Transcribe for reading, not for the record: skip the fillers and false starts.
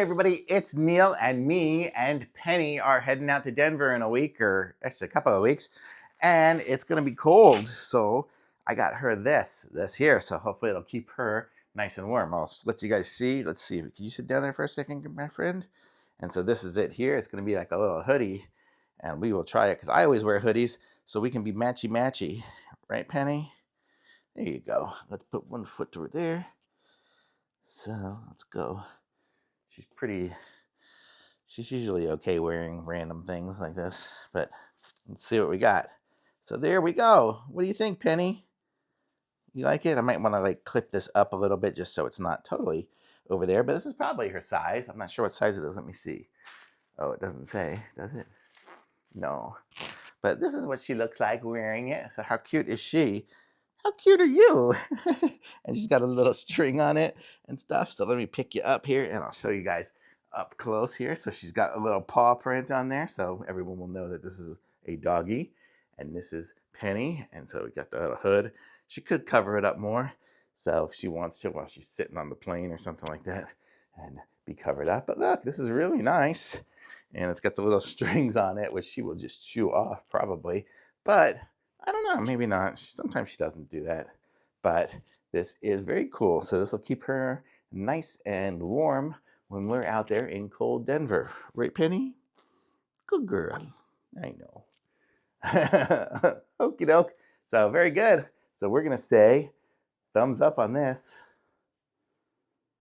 everybody, it's Neil, and me and Penny are heading out to Denver in a week, or actually a couple of weeks, and it's gonna be cold. So I got her this here, so hopefully it'll keep her nice and warm. I'll let you guys see. Let's see, can you sit down there for a second, my friend? And so this is it here. It's gonna be like a little hoodie, and we will try it because I always wear hoodies, so we can be matchy-matchy. Right, Penny? There you go. Let's put one foot through there. So let's go. She's usually okay wearing random things like this, but let's see what we got. So there we go. What do you think, Penny? You like it? I might want to like clip this up a little bit just so it's not totally over there, but this is probably her size. I'm not sure what size it is. Let me see. Oh, it doesn't say, does it? No. But this is what she looks like wearing it. So how cute is she? How cute are you? And she's got a little string on it and stuff. So let me pick you up here and I'll show you guys up close here. So she's got a little paw print on there. So everyone will know that this is a doggy. And this is Penny. And so we got the little hood. She could cover it up more. So if she wants to while she's sitting on the plane or something like that and be covered up. But look, this is really nice. And it's got the little strings on it, which she will just chew off probably. But I don't know, maybe not. Sometimes she doesn't do that. But this is very cool. So this will keep her nice and warm when we're out there in cold Denver. Right, Penny? Good girl. I know. Okie doke. So very good. So we're going to say thumbs up on this.